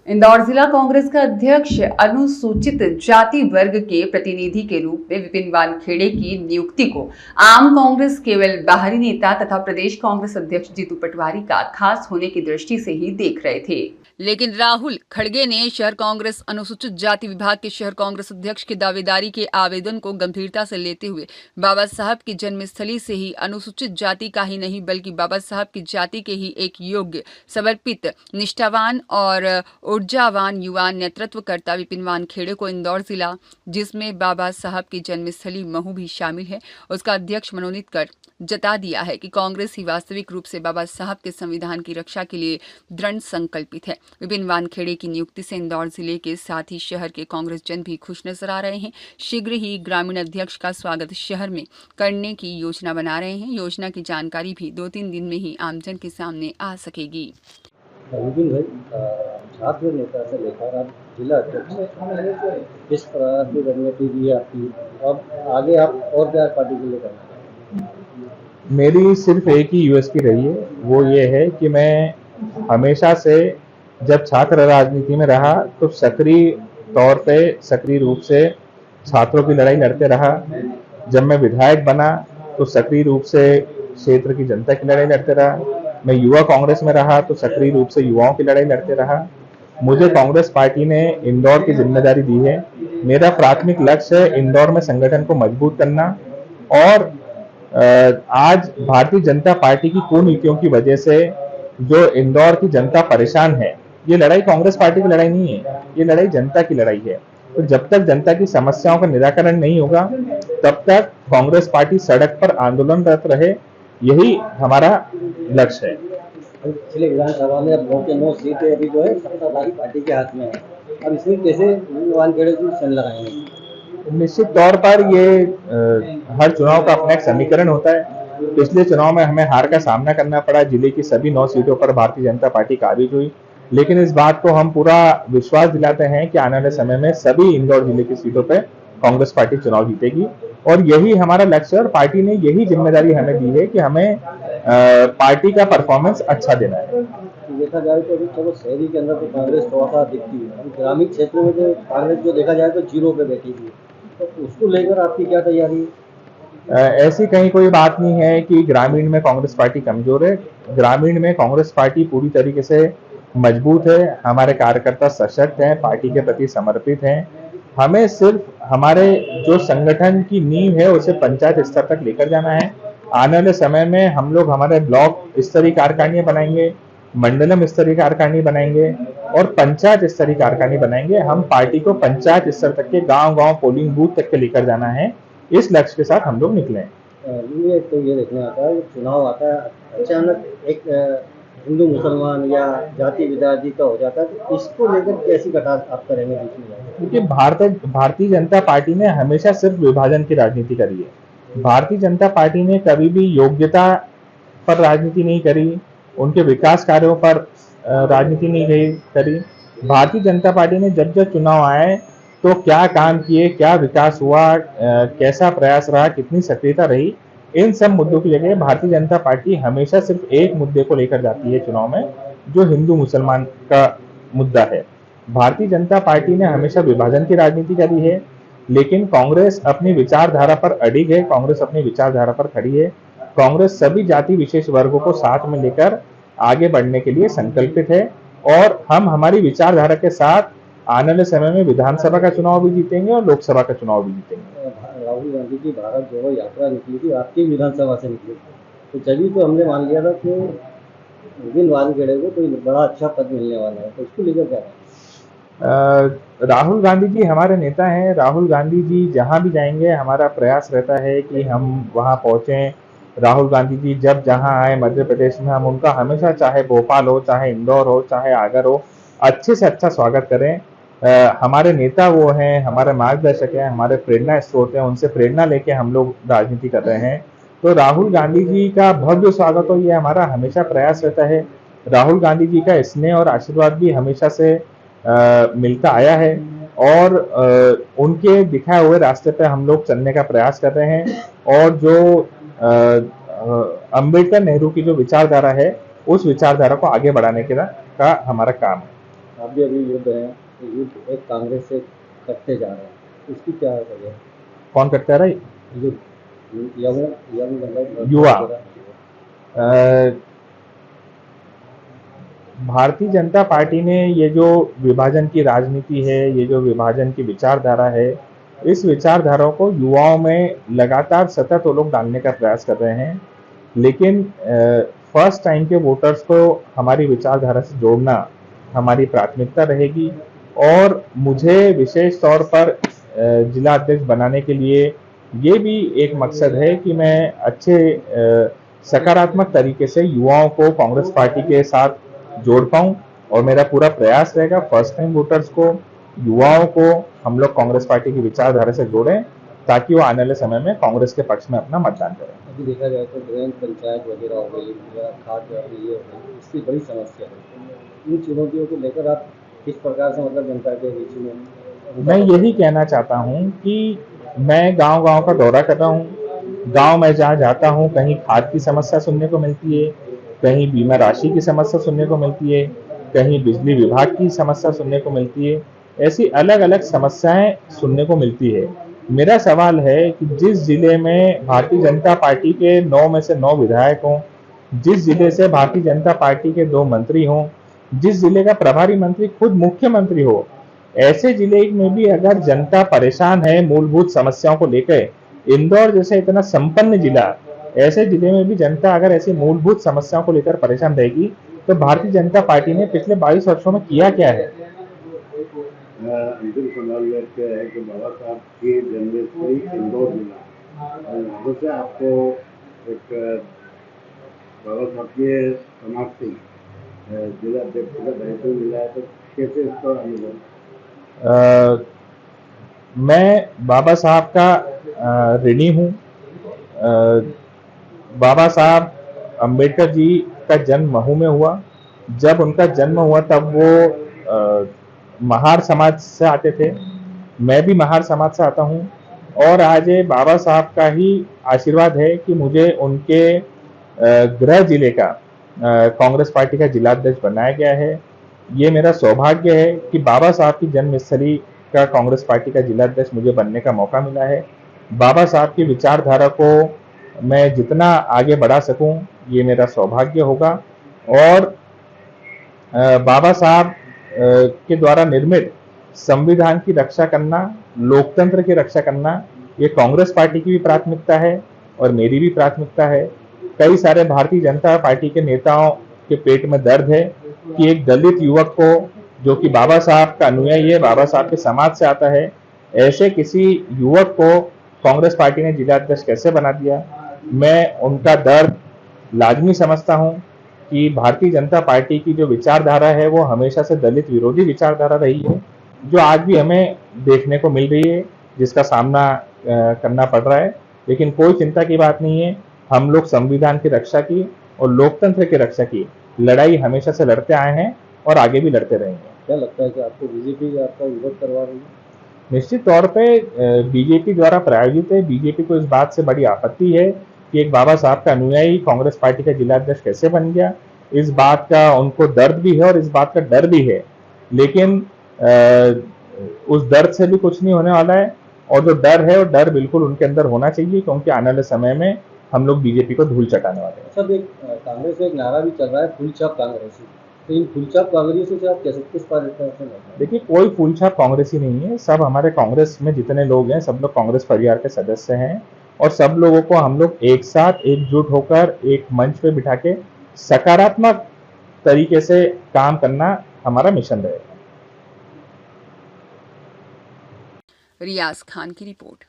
इंदौर जिला कांग्रेस का अध्यक्ष अनुसूचित जाति वर्ग के प्रतिनिधि के रूप में विपिन वानखेड़े की नियुक्ति को आम कांग्रेस केवल बाहरी नेता तथा प्रदेश कांग्रेस अध्यक्ष जीतू पटवारी का खास होने की दृष्टि से ही देख रहे थे। लेकिन राहुल खड़गे ने शहर कांग्रेस अनुसूचित जाति विभाग के शहर कांग्रेस अध्यक्ष की दावेदारी के आवेदन को गंभीरता से लेते हुए बाबा साहब की जन्मस्थली से ही अनुसूचित जाति का ही नहीं बल्कि बाबा साहब की जाति के ही एक योग्य, समर्पित, निष्ठावान और ऊर्जावान युवा नेतृत्वकर्ता विपिन वानखेड़े को इंदौर जिला, जिसमें बाबा साहब की जन्मस्थली महू भी शामिल है, उसका अध्यक्ष मनोनीत कर जता दिया है कि कांग्रेस ही वास्तविक रूप से बाबा साहब के संविधान की रक्षा के लिए दृढ़ संकल्पित है। विपिन वानखेड़े की नियुक्ति से इंदौर जिले के साथ ही शहर के कांग्रेस जन भी खुश नजर आ रहे हैं। शीघ्र ही ग्रामीण अध्यक्ष का स्वागत शहर में करने की योजना बना रहे हैं। योजना की जानकारी भी 2-3 दिन में ही आमजन के सामने आ सकेगी। विपिन भाई, छात्र नेता से लेकर आप जिला अध्यक्ष, किस प्रकार की रणनीति भी आपकी, अब आगे आप और क्या पार्टी के लिए करना चाहते हैं? मेरी सिर्फ एक ही यूएसपी रही है, वो ये है कि मैं हमेशा से जब छात्र राजनीति में रहा तो सक्रिय तौर पे, सक्रिय रूप से छात्रों की लड़ाई लड़ते रहा। जब मैं विधायक बना तो सक्रिय रूप से क्षेत्र की जनता की लड़ाई लड़ते रहा। मैं युवा कांग्रेस में रहा तो सक्रिय रूप से युवाओं की लड़ाई लड़ते रहा। मुझे कांग्रेस पार्टी ने इंदौर की जिम्मेदारी दी है। मेरा प्राथमिक लक्ष्य है इंदौर में संगठन को मजबूत करना और आज भारतीय जनता पार्टी की कुनीतियों की वजह से जो इंदौर की जनता परेशान है, ये लड़ाई कांग्रेस पार्टी की लड़ाई नहीं है, ये लड़ाई जनता की लड़ाई है। तो जब तक जनता की समस्याओं का निराकरण नहीं होगा तब तक कांग्रेस पार्टी सड़क पर आंदोलनरत रहे, यही हमारा लक्ष्य है। पिछले विधानसभा में अब 9 सीटें अभी जो है सत्ताधारी पार्टी के हाथ में है, अब इसमें कैसे वानखेड़े की सन लगाएंगे? निश्चित तौर पर ये हर चुनाव का अपना एक समीकरण होता है। पिछले चुनाव में हमें हार का सामना करना पड़ा, जिले की सभी 9 सीटों पर भारतीय जनता पार्टी काबिज हुई, लेकिन इस बात को हम पूरा विश्वास दिलाते हैं कि आने वाले समय में सभी इंदौर जिले की सीटों पर कांग्रेस पार्टी चुनाव जीतेगी और यही हमारा लक्ष्य है और पार्टी ने यही जिम्मेदारी हमें दी है कि हमें पार्टी का परफॉर्मेंस अच्छा देना है। देखा जाए तो अभी चलो शहरी के अंदर तो कांग्रेस थोड़ा सा दिखती है, अभी ग्रामीण क्षेत्र में जो कांग्रेस जो देखा जाए तो 0 पे बैठी हुई है, तो उसको लेकर आपकी क्या तैयारी है? ऐसी कहीं कोई बात नहीं है कि ग्रामीण में कांग्रेस पार्टी कमजोर है। ग्रामीण में कांग्रेस पार्टी पूरी तरीके से मजबूत है। हमारे कार्यकर्ता सशक्त हैं, पार्टी के प्रति समर्पित हैं। हमें सिर्फ हमारे जो संगठन की नींव है उसे पंचायत स्तर तक लेकर जाना है। आने वाले समय में हम लोग हमारे ब्लॉक स्तरीय कार्यकारिणी बनाएंगे, मंडलम स्तरीय कार्यकारिणी बनाएंगे और पंचायत स्तरीय कार्यकारिणी बनाएंगे। हम पार्टी को पंचायत स्तर तक के गांव-गांव पोलिंग बूथ तक के लेकर जाना है, इस लक्ष्य के साथ हम लोग निकले। ये तो ये देखना आता है, चुनाव आता है अचानक एक हिंदू मुसलमान या जाति विदाजी का हो जाता है, तो इसको लेकर कैसी कटास आप करेंगे बीच में? क्योंकि भारतीय जनता पार्टी ने हमेशा सिर्फ विभाजन की राजनीति करी है। भारतीय जनता पार्टी ने कभी भी योग्यता पर राजनीति नहीं करी, उनके विकास कार्यों पर राजनीति नहीं करी। भारतीय जनता पार्टी ने जब जब चुनाव आए तो क्या काम किए, क्या विकास हुआ, कैसा प्रयास रहा, कितनी सक्रियता रही, इन सब मुद्दों की जगह भारतीय जनता पार्टी हमेशा सिर्फ एक मुद्दे को लेकर जाती है चुनाव में, जो हिंदू मुसलमान का मुद्दा है। भारतीय जनता पार्टी ने हमेशा विभाजन की राजनीति करी है, लेकिन कांग्रेस अपनी विचारधारा पर अडिग है, कांग्रेस अपनी विचारधारा पर खड़ी है। कांग्रेस सभी जाति विशेष वर्गों को साथ में लेकर आगे बढ़ने के लिए संकल्पित है और हम हमारी विचारधारा के साथ आने वाले समय में विधानसभा का चुनाव भी जीतेंगे और लोकसभा का चुनाव भी जीतेंगे। राहुल गांधी की भारत जोड़ो यात्रा निकली थी, आपकी विधानसभा से निकली थी, तो जब तो हमने मान लिया था कि विपिन वानखेड़े को कोई बड़ा अच्छा पद मिलने वाला है, तो उसको लेकर क्या है? राहुल गांधी जी हमारे नेता हैं। राहुल गांधी जी जहां भी जाएंगे हमारा प्रयास रहता है कि हम वहां पहुंचें। राहुल गांधी जी जब जहां आए मध्य प्रदेश में, हम उनका हमेशा, चाहे भोपाल हो, चाहे इंदौर हो, चाहे आगर हो, अच्छे से अच्छा स्वागत करें। हमारे नेता वो हैं, हमारे मार्गदर्शक हैं, हमारे प्रेरणा स्रोत हैं, उनसे प्रेरणा लेके हम लोग राजनीति कर रहे हैं। तो राहुल गांधी जी का भव्य स्वागत हो, ये हमारा हमेशा प्रयास रहता है। राहुल गांधी जी का स्नेह और आशीर्वाद भी हमेशा से मिलता आया है और उनके दिखाए हुए रास्ते पे हम लोग चलने का प्रयास कर रहे हैं और जो अम्बेडकर नेहरू की जो विचारधारा है, उस विचारधारा को आगे बढ़ाने का हमारा काम है। आप भी अभी युद्ध हैं, तो युद्ध एक कांग्रेस से करते जा रहे हैं, इसकी क्या वजह है? कौन करता रहा? युद्ध यंग यंग मतलब युवा। अ, भारतीय जनता पार्टी ने ये जो विभाजन की राजनीति है, ये जो विभाजन की विचारधारा है, इस विचारधारा को युवाओं में लगातार सतत वो लोग डालने का प्रयास कर रहे हैं। लेकिन फर्स्ट टाइम के वोटर्स को हमारी विचारधारा से जोड़ना हमारी प्राथमिकता रहेगी और मुझे विशेष तौर पर जिला अध्यक्ष बनाने के लिए ये भी एक मकसद है कि मैं अच्छे सकारात्मक तरीके से युवाओं को कांग्रेस पार्टी के साथ जोड़ पाऊं और मेरा पूरा प्रयास रहेगा फर्स्ट टाइम वोटर्स को, युवाओं को हम लोग कांग्रेस पार्टी की विचारधारा से जोड़ें ताकि वो आने वाले समय में कांग्रेस के पक्ष में अपना मतदान करें। अभी देखा जाए तो ग्राम पंचायत वगैरह हो गई या खाद ये हो गई, इसकी बड़ी समस्या है। इन चुनौतियों को लेकर आप किस प्रकार से मतलब जनता के बीच में? मैं यही कहना चाहता हूं कि मैं गांव-गांव का दौरा कर रहा हूं। गांव में जहां जाता हूं कहीं खाद की समस्या सुनने को मिलती है, कहीं बीमा राशि की समस्या सुनने को मिलती है, कहीं बिजली विभाग की समस्या सुनने को मिलती है। ऐसी अलग-अलग समस्याएं सुनने को मिलती है। मेरा सवाल है कि जिस जिले में भारतीय जनता पार्टी के 9 में से 9 विधायक हों, जिस जिले से भारतीय जनता पार्टी के 2 मंत्री हों, जिस जिले का प्रभारी मंत्री खुद मुख्यमंत्री हो, ऐसे जिले में भी अगर जनता परेशान है मूलभूत समस्याओं को लेकर, इंदौर जैसे इतना संपन्न जिला, ऐसे जिले में भी जनता अगर ऐसी मूलभूत समस्याओं को लेकर परेशान रहेगी तो भारतीय जनता पार्टी ने पिछले 22 वर्षों में किया क्या है? अंतिम सवाल यह क्या है कि बाबा साहब की जन्मस्थली इंदौर जिला और वहाँ से आपको एक बाबा साहब के समाज से जिला अध्यक्ष का दायित्व मिला है, तो कैसे इसका अनुभव? मैं बाबा साहब का ऋणी हूँ। बाबा साहब अंबेडकर जी का जन्म महू में हुआ। जब उनका जन्म हुआ तब वो महार समाज से आते थे। मैं भी महार समाज से आता हूँ और आज ये बाबा साहब का ही आशीर्वाद है कि मुझे उनके गृह जिले का कांग्रेस पार्टी का जिला अध्यक्ष बनाया गया है। ये मेरा सौभाग्य है कि बाबा साहब की जन्मस्थली का कांग्रेस पार्टी का जिला अध्यक्ष मुझे बनने का मौका मिला है। बाबा साहब की विचारधारा को मैं जितना आगे बढ़ा सकूं ये मेरा सौभाग्य होगा और बाबा साहब के द्वारा निर्मित संविधान की रक्षा करना, लोकतंत्र की रक्षा करना, ये कांग्रेस पार्टी की भी प्राथमिकता है और मेरी भी प्राथमिकता है। कई सारे भारतीय जनता पार्टी के नेताओं के पेट में दर्द है कि एक दलित युवक को जो कि बाबा साहब का अनुयायी है, बाबा साहब के समाज से आता है, ऐसे किसी युवक को कांग्रेस पार्टी ने जिला अध्यक्ष कैसे बना दिया। मैं उनका दर्द लाजमी समझता हूं कि भारतीय जनता पार्टी की जो विचारधारा है वो हमेशा से दलित विरोधी विचारधारा रही है, जो आज भी हमें देखने को मिल रही है, जिसका सामना करना पड़ रहा है। लेकिन कोई चिंता की बात नहीं है, हम लोग संविधान की रक्षा की और लोकतंत्र की रक्षा की लड़ाई हमेशा से लड़ते आए हैं और आगे भी लड़ते रहेंगे। क्या लगता है कि आपको बीजेपी आपका विरोध करवा रही है? निश्चित तौर पे बीजेपी द्वारा प्रायोजित है। बीजेपी को इस बात से बड़ी आपत्ति है कि एक बाबा साहब का अनुयायी कांग्रेस पार्टी का जिला अध्यक्ष कैसे बन गया। इस बात का उनको दर्द भी है और इस बात का डर भी है, लेकिन उस दर्द से भी कुछ नहीं होने वाला है और जो डर है वो डर बिल्कुल उनके अंदर होना चाहिए, क्योंकि आने वाले समय में हम लोग बीजेपी को धूल चटाने वाले हैं। सब एक कांग्रेस में एक नारा भी चल रहा है, फूलछाप कांग्रेसी। तो इन फूलछाप कांग्रेसियों से आप कैसे किस तरह से? देखिए, कोई फूलछाप कांग्रेसी नहीं है। सब हमारे कांग्रेस में जितने लोग हैं सब लोग कांग्रेस परिवार के सदस्य हैं और सब लोगों को हम लोग एक साथ एकजुट होकर एक मंच पे बिठा के सकारात्मक तरीके से काम करना हमारा मिशन रहेगा। रियाज खान की रिपोर्ट।